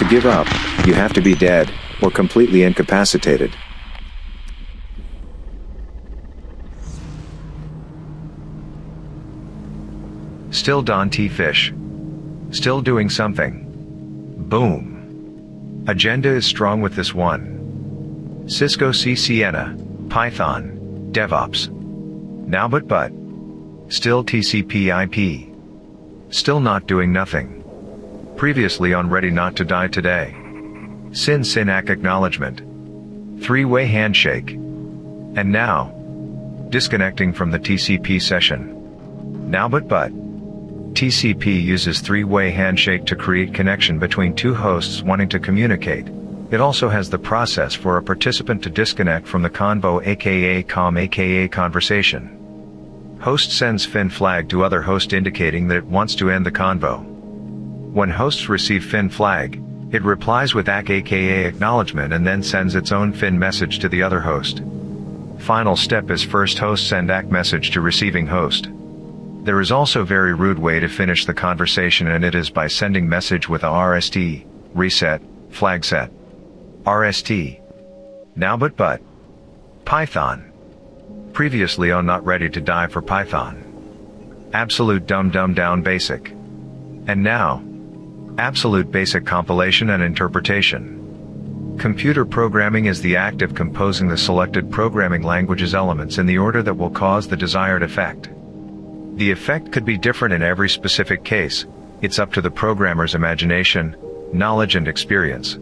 To give up, you have to be dead, or completely incapacitated. Still Don T. Fish. Still doing something. Boom. Agenda is strong with this one. Cisco C. Sienna, Python, DevOps. Now but. Still TCP IP. Still not doing nothing. Previously on Ready Not to Die Today. Synac acknowledgement. Three-way handshake. And now. Disconnecting from the TCP session. Now but. TCP uses three-way handshake to create connection between two hosts wanting to communicate. It also has the process for a participant to disconnect from the convo aka Comm aka conversation. Host sends fin flag to other host indicating that it wants to end the convo. When hosts receive fin flag, it replies with ACK aka acknowledgement and then sends its own fin message to the other host. Final step is first host send ACK message to receiving host. There is also very rude way to finish the conversation, and it is by sending message with a RST, reset, flag set. RST. Now but. Python. Previously on Not Ready to Die for Python. Absolute dumb down basic. And now. Absolute basic compilation and interpretation. Computer programming is the act of composing the selected programming language's elements in the order that will cause the desired effect. The effect could be different in every specific case. It's up to the programmer's imagination, knowledge and experience.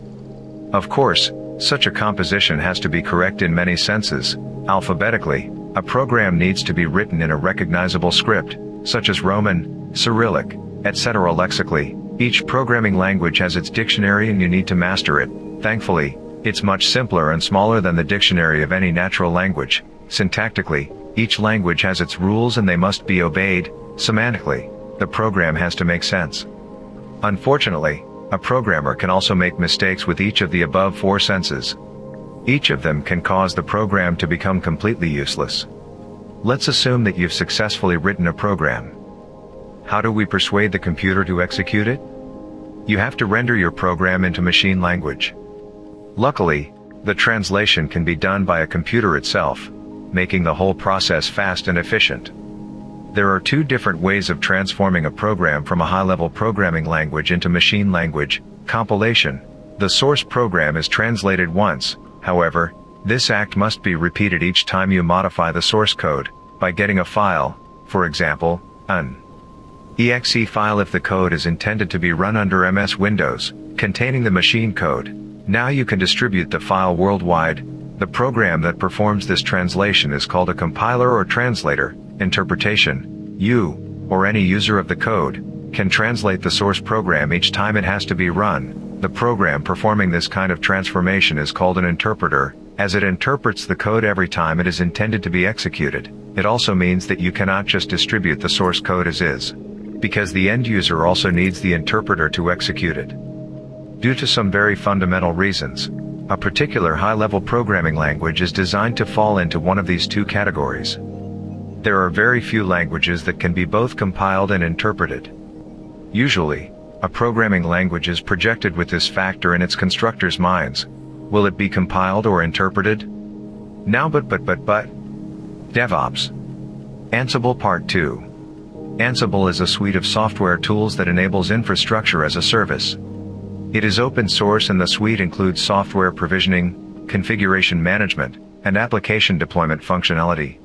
Of course, such a composition has to be correct in many senses. Alphabetically, a program needs to be written in a recognizable script, such as Roman, Cyrillic, etc. Lexically, each programming language has its dictionary and you need to master it. Thankfully, it's much simpler and smaller than the dictionary of any natural language. Syntactically, each language has its rules and they must be obeyed. Semantically, the program has to make sense. Unfortunately, a programmer can also make mistakes with each of the above four senses. Each of them can cause the program to become completely useless. Let's assume that you've successfully written a program. How do we persuade the computer to execute it? You have to render your program into machine language. Luckily, the translation can be done by a computer itself, making the whole process fast and efficient. There are two different ways of transforming a program from a high-level programming language into machine language: compilation. The source program is translated once, however, this act must be repeated each time you modify the source code, by getting a file, for example, an exe file if the code is intended to be run under MS Windows, containing the machine code. Now you can distribute the file worldwide. The program that performs this translation is called a compiler or translator. Interpretation. You, or any user of the code, can translate the source program each time it has to be run. The program performing this kind of transformation is called an interpreter, as it interprets the code every time it is intended to be executed. It also means that you cannot just distribute the source code as is, because the end user also needs the interpreter to execute it. Due to some very fundamental reasons, a particular high-level programming language is designed to fall into one of these two categories. There are very few languages that can be both compiled and interpreted. Usually, a programming language is projected with this factor in its constructors' minds. Will it be compiled or interpreted? Now but. DevOps. Ansible Part 2. Ansible is a suite of software tools that enables infrastructure as a service. It is open source and the suite includes software provisioning, configuration management, and application deployment functionality.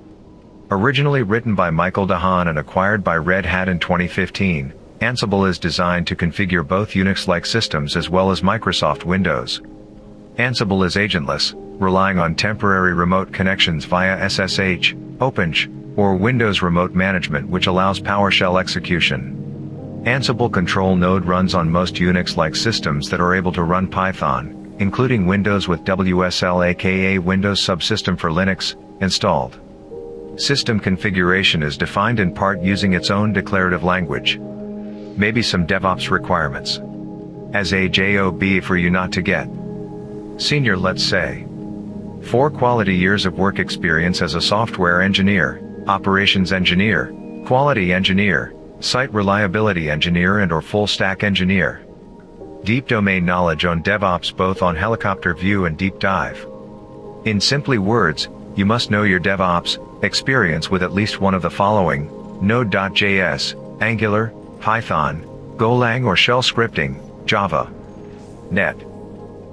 Originally written by Michael DeHaan and acquired by Red Hat in 2015, Ansible is designed to configure both Unix-like systems as well as Microsoft Windows. Ansible is agentless, relying on temporary remote connections via SSH, OpenSH, or Windows Remote Management, which allows PowerShell execution. Ansible control node runs on most Unix-like systems that are able to run Python, including Windows with WSL aka Windows Subsystem for Linux, installed. System configuration is defined in part using its own declarative language. Maybe some DevOps requirements. As a job for you not to get. Senior, let's say. 4 quality years of work experience as a software engineer, operations engineer, quality engineer, site reliability engineer and/or full stack engineer. Deep domain knowledge on DevOps, both on helicopter view and deep dive. In simply words, you must know your DevOps experience with at least one of the following: Node.js, Angular, Python, Golang or shell scripting, Java. Net.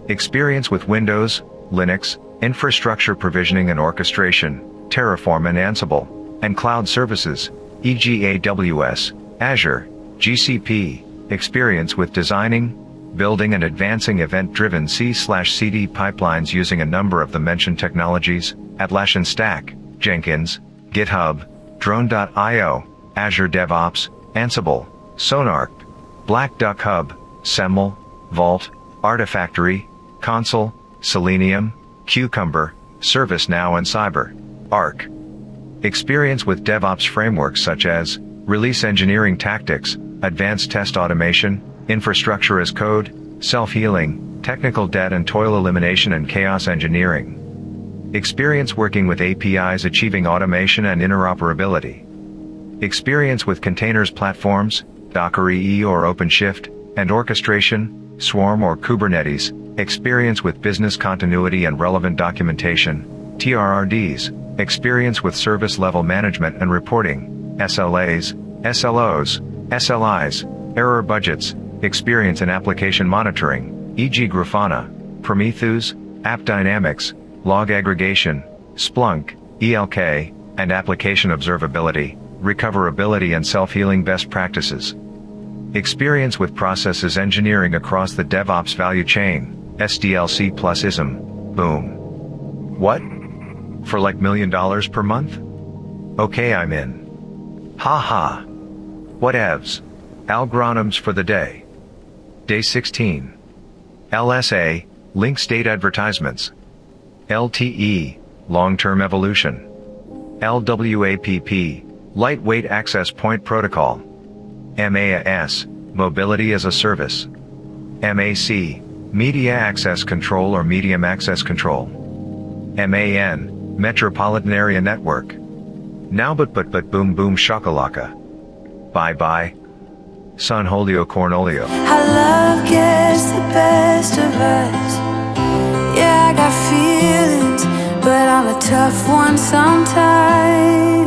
Experience with Windows, Linux, infrastructure provisioning and orchestration, Terraform and Ansible, and cloud services, e.g. AWS, Azure, GCP. Experience with designing, building and advancing event-driven C/CD pipelines using a number of the mentioned technologies, Atlassian Stack, Jenkins, GitHub, Drone.io, Azure DevOps, Ansible, Sonark, Black Duck Hub, Seml, Vault, Artifactory, Consul, Selenium, Cucumber, ServiceNow and CyberArk. Experience with DevOps frameworks such as release engineering tactics, advanced test automation, infrastructure as code, self-healing, technical debt and toil elimination and chaos engineering. Experience working with APIs achieving automation and interoperability. Experience with containers platforms, Docker EE or OpenShift, and orchestration, Swarm or Kubernetes. Experience with business continuity and relevant documentation, TRRDs. Experience with service level management and reporting, SLAs, SLOs, SLIs, error budgets. Experience in application monitoring, e.g. Grafana, Prometheus, AppDynamics, log aggregation, Splunk, ELK, and application observability, recoverability and self-healing best practices. Experience with processes engineering across the DevOps value chain, SDLC plus ISM, boom. What? For like $1 million per month? Okay, I'm in. Haha. Whatevs. Algorithms for the day. Day 16. LSA, link state advertisements. LTE, long-term evolution. LWAPP, lightweight access point protocol. MAAS, mobility as a service. MAC, media access control or medium access control. MAN, metropolitan area network. Now but boom boom shakalaka. Bye bye. Son Holio Cornolio. How love gets the best of us. Yeah, I got feelings, but I'm a tough one sometimes.